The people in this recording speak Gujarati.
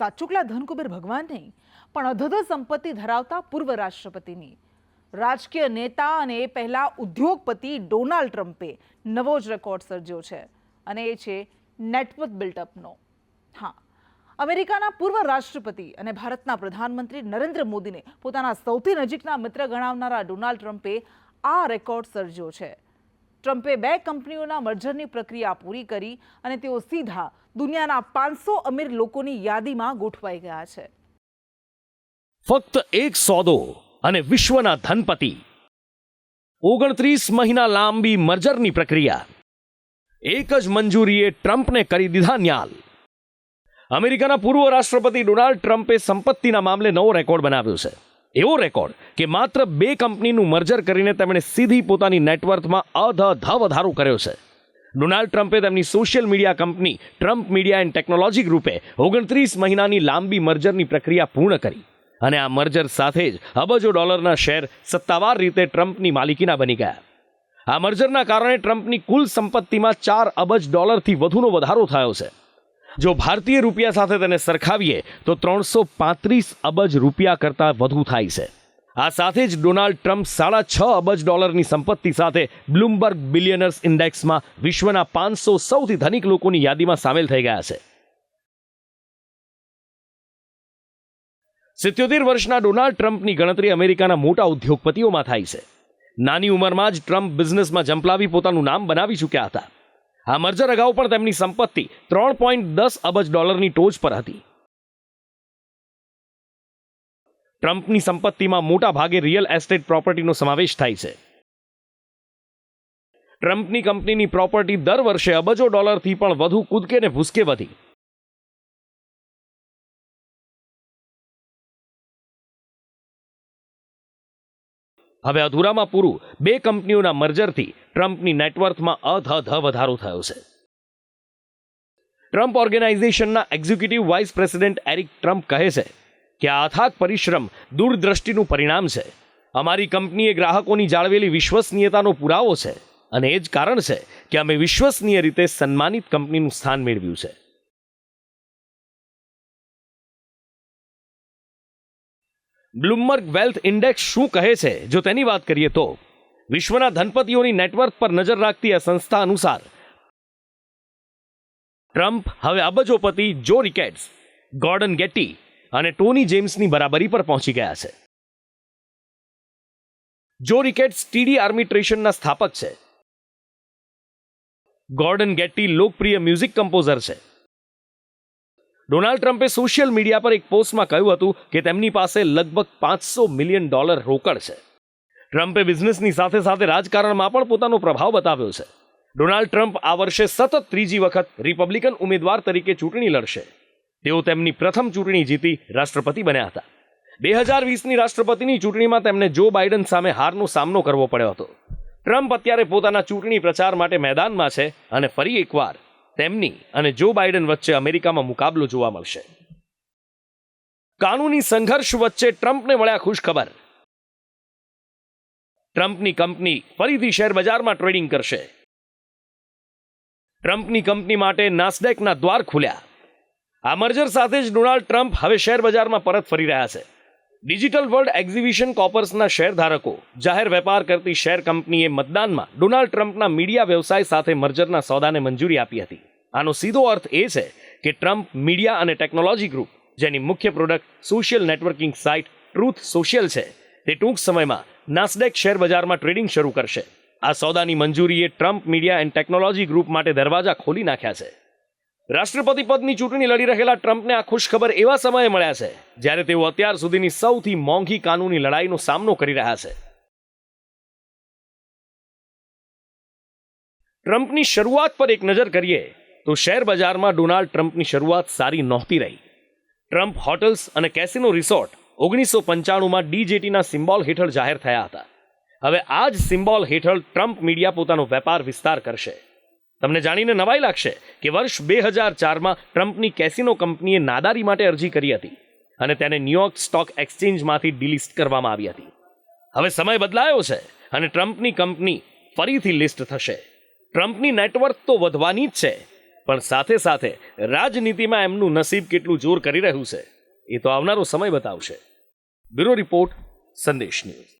સાચુકલા ધનકુબેર ભગવાન નહીં, પણ અધધ સંપત્તિ ધરાવતા પૂર્વ રાષ્ટ્રપતિની. રાજકીય નેતા અને એ પહેલા ઉદ્યોગપતિ ડોનાલ્ડ ટ્રમ્પે નવો જ રેકોર્ડ સર્જ્યો છે, અને એ છે નેટવર્થ બિલ્ટઅપનો. હા, અમેરિકાના પૂર્વ રાષ્ટ્રપતિ અને ભારતના પ્રધાનમંત્રી નરેન્દ્ર મોદીને પોતાના સૌથી નજીકના મિત્ર ગણાવનારા ડોનાલ્ડ ટ્રમ્પે આ રેકોર્ડ સર્જ્યો છે. ટ્રમ્પે 2 કંપનીઓના મર્જરની પ્રક્રિયા પૂરી કરી અને તેઓ સીધા દુનિયાના 500 અમીર લોકોની યાદીમાં ગોઠવાઈ ગયા છે. ફક્ત એક સોદો અને વિશ્વના ધનપતિ. 29 મહિના લાંબી મર્જરની પ્રક્રિયા. એક જ મંજૂરીએ ટ્રમ્પને કરી દીધા ન્યાલ. અમેરિકાના પૂર્વ રાષ્ટ્રપતિ ડોનાલ્ડ ટ્રમ્પે સંપત્તિના મામલે નવો રેકોર્ડ બનાવ્યો છે. એવો રેકોર્ડ કે માત્ર 2 કંપનીનું મર્જર કરીને તેમણે સીધી પોતાની નેટવર્થમાં અધધ વધારો કર્યો છે. ડોનાલ્ડ ટ્રમ્પે તેમની social media company Trump media and technology ગ્રુપે 29 મહિનાની લાંબી મર્જરની પ્રક્રિયા પૂર્ણ કરી અને આ મર્જર સાથે જ અબજો ડોલરના શેર સત્તાવાર રીતે ટ્રમ્પની માલિકીના બની ગયા. આ મર્જરના કારણે ટ્રમ્પની કુલ સંપત્તિમાં 4 અબજ ડોલરથી વધુનો વધારો થયો છે. જો ભારતીય રૂપિયા સાથે તેને સરખાવીએ તો 335 અબજ રૂપિયા કરતાં વધુ થાય છે. આ સાથે જ ડોનાલ્ડ ટ્રમ્પ 6.5 અબજ ડોલરની સંપત્તિ સાથે બ્લૂમબર્ગ બિલિયનર્સ ઇન્ડેક્સમાં વિશ્વના 500 સૌથી ધનિક લોકોની યાદીમાં સામેલ થઈ ગયા છે. 77 વર્ષના ડોનાલ્ડ ટ્રમ્પની ગણતરી અમેરિકાના મોટા ઉદ્યોગપતિઓમાં થાય છે. નાની ઉંમરમાં જ ટ્રમ્પ બિઝનેસમાં ઝંપલાવી પોતાનું નામ બનાવી ચૂક્યા હતા. આ મર્જર અગાઉ પણ તેમની સંપત્તિ 3.10 અબજ ડોલરની ટોચ પર હતી. ટ્રમ્પની સંપત્તિમાં મોટા ભાગે રિયલ એસ્ટેટ પ્રોપર્ટીનો સમાવેશ થાય છે. ટ્રમ્પની કંપનીની પ્રોપર્ટી દર વર્ષે અબજો ડોલરથી પણ વધુ કૂદકે ને ભૂસકે વધી. હવે અધૂરામાં પૂરું 2 કંપનીઓના મર્જરથી ટ્રમ્પની નેટવર્થમાં અધધ વધારો થયો છે. ટ્રમ્પ ઓર્ગેનાઇઝેશનના executive vice president Eric Trump કહે છે કે આ અથાગ પરિશ્રમ દૂરદ્રષ્ટિનું પરિણામ છે. અમારી કંપનીએ ગ્રાહકોની જાળવેલી વિશ્વસનીયતાનો પુરાવો છે અને એ જ કારણ છે કે અમે વિશ્વસનીય રીતે સન્માનિત કંપનીનું સ્થાન મેળવ્યું છે. બ્લૂમબર્ગ વેલ્થ ઇન્ડેક્સ શું કહે છે જો તેની વાત કરીએ તો વિશ્વના ધનપતિઓની નેટવર્ક પર નજર રાખતી આ સંસ્થા અનુસાર ટ્રમ્પ હવે અબજોપતિ જો રિકેટ્સ, ગોર્ડન ગેટી અને ટોની જેમ્સની બરાબરી પર પહોંચી ગયા છે. જો રિકેટ્સ ટીડી આર્બિટ્રેશનના સ્થાપક છે. ગોર્ડન ગેટી લોકપ્રિય મ્યુઝિક કમ્પોઝર છે. ડોનાલ્ડ ટ્રમ્પે સોશિયલ મીડિયા પર એક પોસ્ટમાં કહ્યું હતું કે તેમની પાસે લગભગ $500 મિલિયન રોકડ છે. ટ્રમ્પે બિઝનેસની સાથે સાથે રાજકારણમાં પણ પોતાનો પ્રભાવ બતાવ્યો છે. ડોનાલ્ડ ટ્રમ્પ આ વર્ષે સતત 3જી વખત રિપબ્લિકન ઉમેદવાર તરીકે ચૂંટણી લડશે. તેઓ તેમની પ્રથમ ચૂંટણી જીતી રાષ્ટ્રપતિ બન્યા હતા. 2020ની રાષ્ટ્રપતિની ચૂંટણીમાં તેમને જો બાઇડન સામે હારનો સામનો કરવો પડ્યો હતો. ટ્રમ્પ અત્યારે પોતાના ચૂંટણી પ્રચાર માટે મેદાનમાં છે અને ફરી એકવાર તેમની અને જો બાઇડન વચ્ચે અમેરિકામાં મુકાબલો જોવા મળશે. કાનૂની સંઘર્ષ વચ્ચે ટ્રમ્પને મળ્યા ખુશખબર. ટ્રમ્પની કંપની ફરીથી શેર બજારમાં ટ્રેડિંગ કરશે. ટ્રમ્પની કંપની માટે નાસ્ડેકના દ્વાર ખુલ્યા. આ મર્જર સાથે જ ડોનાલ્ડ ટ્રમ્પ હવે શેર બજારમાં પરત ફરી રહ્યા છે. ડિજિટલ વર્લ્ડ એક્ઝિબિશન કોર્પસના શેરધારકો જાહેર વેપાર કરતી શેર કંપનીએ મતદાનમાં ડોનાલ્ડ ટ્રમ્પના મીડિયા વ્યવસાય સાથે મર્જરના સોદાને મંજૂરી આપી હતી. આનો સીધો અર્થ એ છે કે ટ્રમ્પ મીડિયા અને ટેકનોલોજી ગ્રુપ, જેની મુખ્ય product social networking site truth social છે, તે ટૂંક સમયમાં નાસ્ડેક શેર બજારમાં ટ્રેડિંગ શરૂ કરશે. આ સોદાની મંજૂરીએ Trump media and technology group માટે દરવાજા ખોલી નાખ્યા છે. રાષ્ટ્રપતિ પદની ચૂંટણી લડી રહેલા ટ્રમ્પને આ ખુશખબર એવા સમયે મળ્યા છે જ્યારે તેઓ અત્યાર સુધીની સૌથી મોંઘી કાનૂની લડાઈનો સામનો કરી રહ્યા છે. ટ્રમ્પની શરૂઆત પર એક નજર કરીએ તો શેર બજારમાં ડોનાલ્ડ ટ્રમ્પની શરૂઆત સારી નહોતી રહી. ટ્રમ્પ હોટલ્સ અને કેસિનો રિસોર્ટ 1995માં ડીજેટીના સિમ્બોલ હેઠળ જાહેર થયા હતા. હવે આ જ સિમ્બોલ હેઠળ ટ્રમ્પ મીડિયા પોતાનો વેપાર વિસ્તાર કરશે. તમને જાણીને નવાઈ લાગશે કે વર્ષ 2004માં ટ્રમ્પની કેસિનો કંપનીએ નાદારી માટે અરજી કરી હતી અને તેને ન્યૂયોર્ક સ્ટોક એક્સચેન્જમાંથી ડિલિસ્ટ કરવામાં આવી હતી. હવે સમય બદલાયો છે અને ટ્રમ્પની કંપની ફરીથી લિસ્ટ થશે. ટ્રમ્પની નેટવર્થ તો વધવાની જ છે, પણ સાથે સાથે રાજનીતિમાં એમનું નસીબ કેટલું જોર કરી રહ્યું છે એ તો આવનારો સમય બતાવશે. બ્યુરો રિપોર્ટ, સંદેશ ન્યૂઝ.